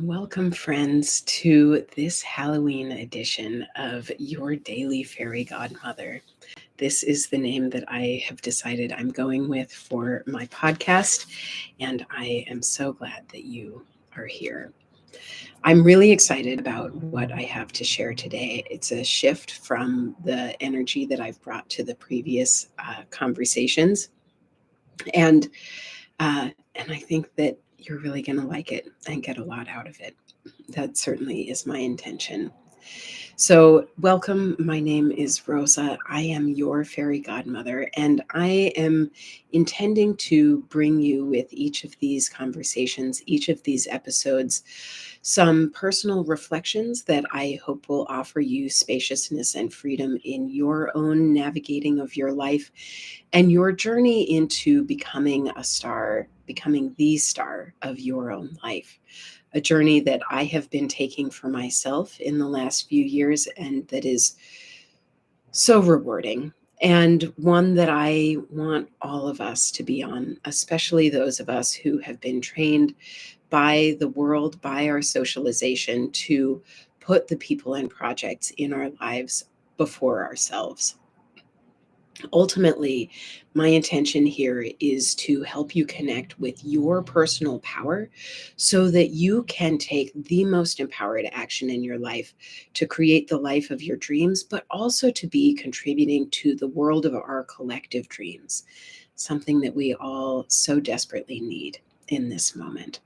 Welcome, friends, to this Halloween edition of Your Daily Fairy Godmother. This is the name that I have decided I'm going with for my podcast, and I am so glad that you are here. I'm really excited about what I have to share today. It's a shift from the energy that I've brought to the previous conversations, and and I think that you're really going to like it and get a lot out of it. That certainly is my intention. So, welcome. My name is Rosa. I am your fairy godmother, and I am intending to bring you with each of these conversations, each of these episodes, some personal reflections that I hope will offer you spaciousness and freedom in your own navigating of your life and your journey into becoming a star, becoming the star of your own life. A journey that I have been taking for myself in the last few years, and that is so rewarding, and one that I want all of us to be on, especially those of us who have been trained by the world, by our socialization, to put the people and projects in our lives before ourselves. Ultimately, my intention here is to help you connect with your personal power so that you can take the most empowered action in your life to create the life of your dreams, but also to be contributing to the world of our collective dreams, something that we all so desperately need in this moment.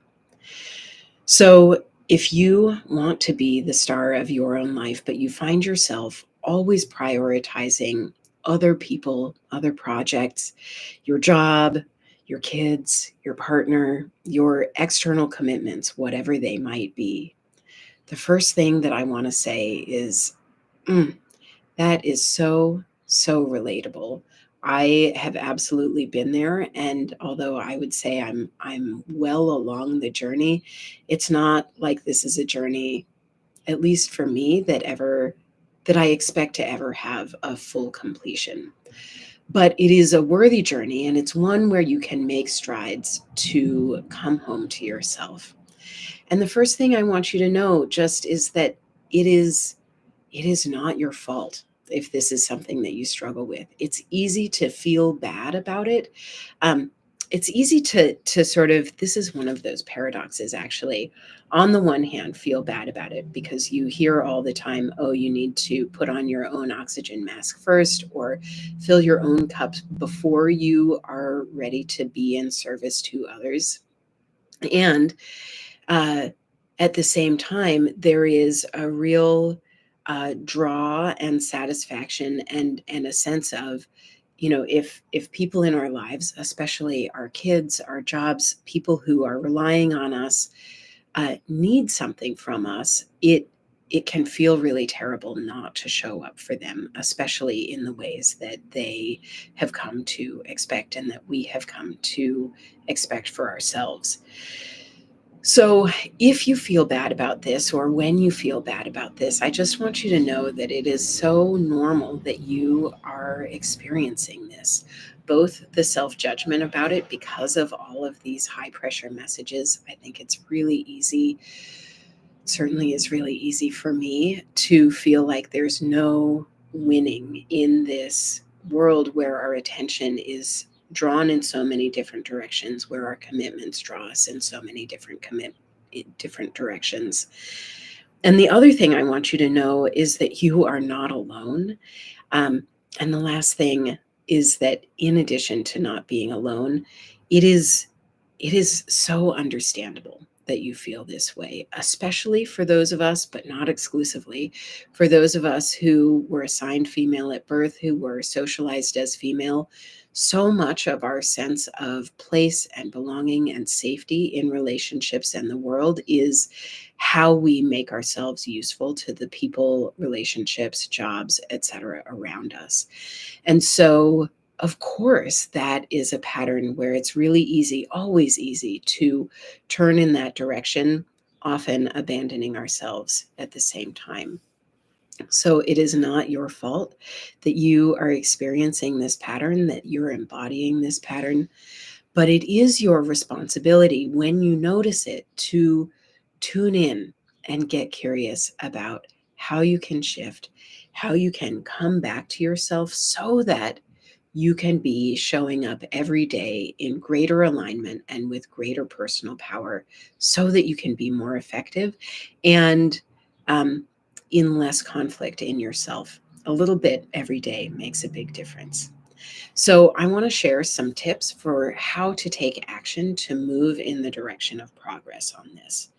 So, if you want to be the star of your own life, but you find yourself always prioritizing other people, other projects, your job, your kids, your partner, your external commitments, whatever they might be, the first thing that I want to say is, mm, that is so, so relatable. I have absolutely been there, and although I would say I'm well along the journey, it's not like this is a journey, at least for me, that I expect to ever have a full completion. But it is a worthy journey, and it's one where you can make strides to come home to yourself. And the first thing I want you to know just is that it is it is not your fault if this is something that you struggle with. It's easy to feel bad about it. Um, it's easy to sort of, this is one of those paradoxes actually. On the one hand, feel bad about it because you hear all the time, oh, you need to put on your own oxygen mask first or fill your own cup before you are ready to be in service to others. And uh, at the same time, there is a real draw and satisfaction and a sense of, if people in our lives, especially our kids, our jobs, people who are relying on us, need something from us, it can feel really terrible not to show up for them, especially in the ways that they have come to expect and that we have come to expect for ourselves. So, if you feel bad about this, or when you feel bad about this, I just want you to know that it is so normal that you are experiencing this. Both the self judgment about it because of all of these high pressure messages. I think it's really easy, certainly is really easy for me to feel like there's no winning in this world where our attention is drawn in so many different directions, where our commitments draw us in so many different directions. And the other thing I want you to know is that you are not alone. Um, and the last thing is that in addition to not being alone, it is it is so understandable that you feel this way, especially for those of us, but not exclusively, for those of us who were assigned female at birth, who were socialized as female. So much of our sense of place and belonging and safety in relationships and the world is how we make ourselves useful to the people, relationships, jobs, etc. around us. And so, of course, that is a pattern where it's really easy, always easy, to turn in that direction, often abandoning ourselves at the same time. So it is not your fault that you are experiencing this pattern, that you're embodying this pattern, but it is your responsibility when you notice it to tune in and get curious about how you can shift, how you can come back to yourself so that you can be showing up every day in greater alignment and with greater personal power so that you can be more effective and um, in less conflict in yourself. A little bit every day makes a big difference. So, I want to share some tips for how to take action to move in the direction of progress on this.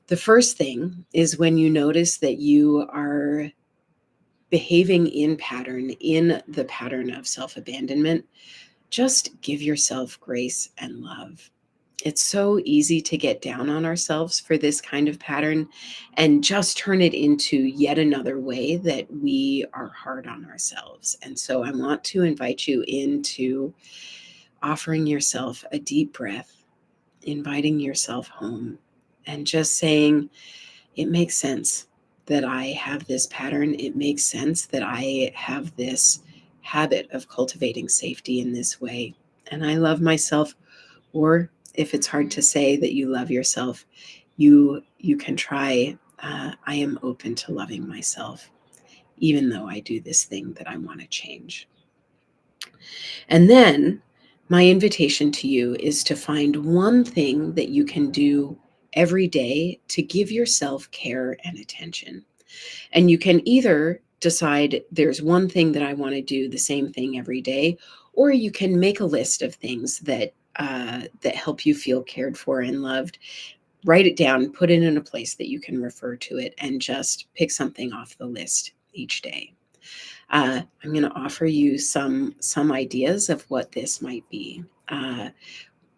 The first thing is when you notice that you are behaving in the pattern of self abandonment, just give yourself grace and love. It's so easy to get down on ourselves for this kind of pattern and just turn it into yet another way that we are hard on ourselves. And so I want to invite you into offering yourself a deep breath, inviting yourself home, and just saying, it makes sense that I have this pattern. It makes sense that I have this habit of cultivating safety in this way. And I love myself. Or if it's hard to say that you love yourself, you can try, I am open to loving myself, even though I do this thing that I want to change. And then my invitation to you is to find one thing that you can do every day to give yourself care and attention. And you can either decide there's one thing that I want to do the same thing every day, or you can make a list of things that help you feel cared for and loved. Write it down, put it in a place that you can refer to it, and just pick something off the list each day. I'm going to offer you some ideas of what this might be.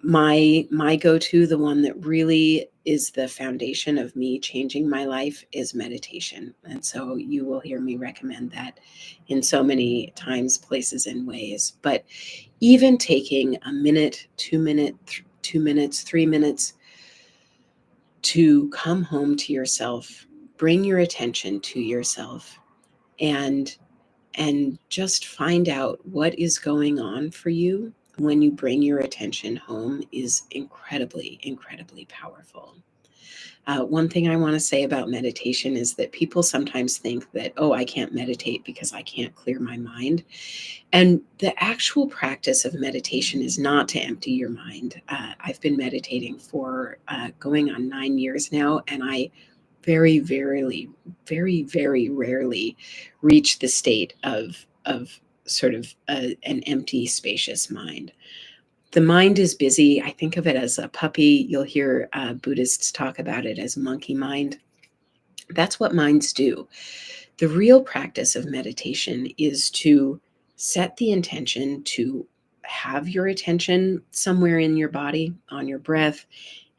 My go-to, the one that really is the foundation of me changing my life, is meditation. And so you will hear me recommend that in so many times, places, and ways. But even taking a minute, 2 minutes, 3 minutes to come home to yourself, bring your attention to yourself, and just find out what is going on for you when you bring your attention home is incredibly, incredibly powerful. One thing I want to say about meditation is that people sometimes think that, oh, I can't meditate because I can't clear my mind. And the actual practice of meditation is not to empty your mind. I've been meditating for going on 9 years now, and I very rarely reach the state of sort of an empty, spacious mind. The mind is busy. I think of it as a puppy. You'll hear Buddhists talk about it as monkey mind. That's what minds do. The real practice of meditation is to set the intention to have your attention somewhere in your body, on your breath,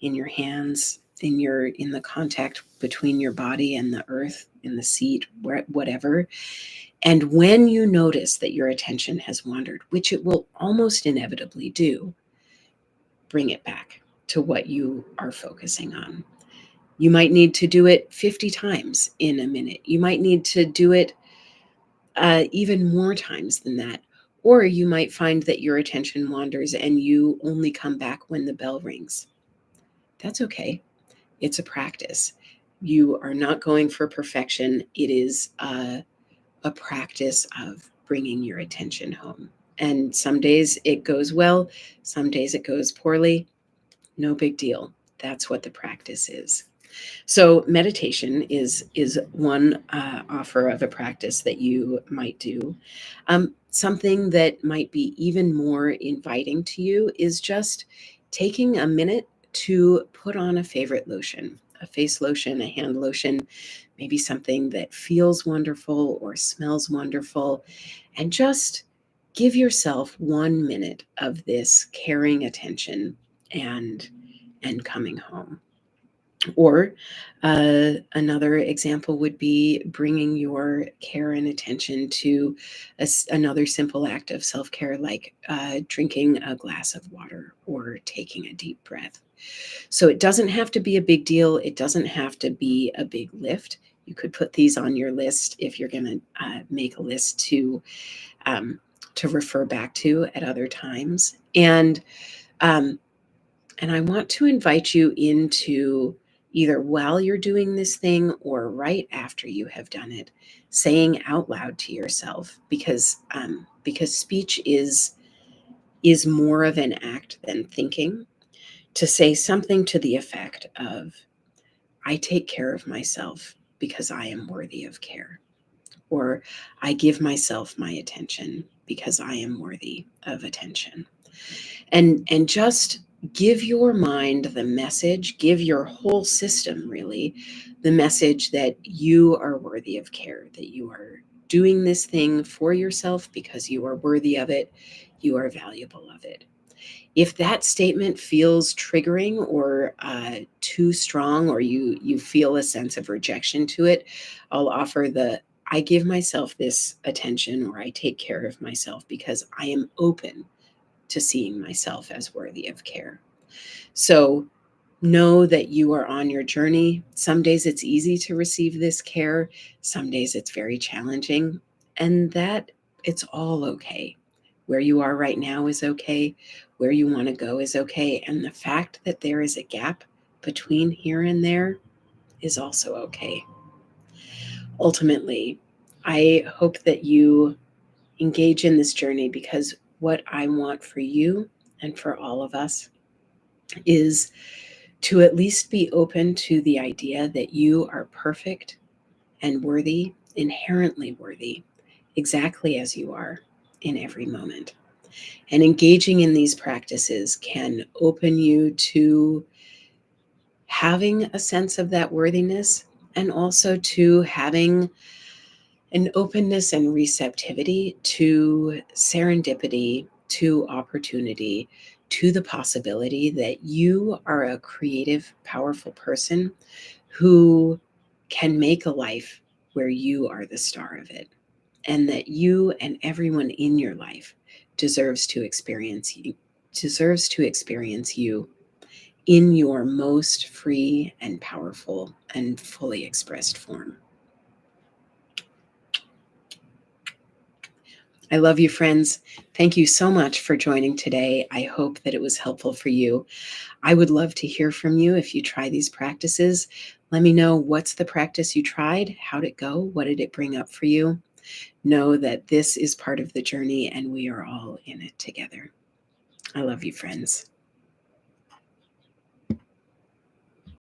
in your hands, in the contact between your body and the earth, in the seat, whatever. And when you notice that your attention has wandered, which it will almost inevitably do, bring it back to what you are focusing on. You might need to do it 50 times in a minute. You might need to do it even more times than that. Or you might find that your attention wanders and you only come back when the bell rings. That's okay. It's a practice. You are not going for perfection. It is a practice of bringing your attention home. And some days it goes well, some days it goes poorly. No big deal. That's what the practice is. So meditation is one offer of a practice that you might do. Something that might be even more inviting to you is just taking a minute to put on a favorite lotion, a face lotion, a hand lotion, maybe something that feels wonderful or smells wonderful, and just give yourself 1 minute of this caring attention and coming home. Or another example would be bringing your care and attention to another simple act of self care, like drinking a glass of water or taking a deep breath. So it doesn't have to be a big deal. It doesn't have to be a big lift. You could put these on your list if you're going to make a list to refer back to at other times. Um, and I want to invite you into either while you're doing this thing or right after you have done it, saying out loud to yourself, because speech is more of an act than thinking, to say something to the effect of, I take care of myself because I am worthy of care, or I give myself my attention because I am worthy of attention. And just give your mind the message, give your whole system really the message that you are worthy of care, that you are doing this thing for yourself because you are worthy of it, you are valuable of it. If that statement feels triggering or too strong, or you feel a sense of rejection to it, I'll offer the, I give myself this attention, or I take care of myself because I am open to seeing myself as worthy of care. So know that you are on your journey. Some days it's easy to receive this care, some days it's very challenging, and that it's all okay. Where you are right now is okay. Where you want to go is okay. And the fact that there is a gap between here and there is also okay. Ultimately, I hope that you engage in this journey, because what I want for you and for all of us is to at least be open to the idea that you are perfect and worthy, inherently worthy, exactly as you are in every moment. And engaging in these practices can open you to having a sense of that worthiness, and also to having an openness and receptivity to serendipity, to opportunity, to the possibility that you are a creative, powerful person who can make a life where you are the star of it, and that you and everyone in your life deserves to experience you in your most free and powerful and fully expressed form. I love you, friends. Thank you so much for joining today. I hope that it was helpful for you. I would love to hear from you if you try these practices. Let me know, what's the practice you tried? How'd it go? What did it bring up for you? Know that this is part of the journey and we are all in it together. I love you, friends.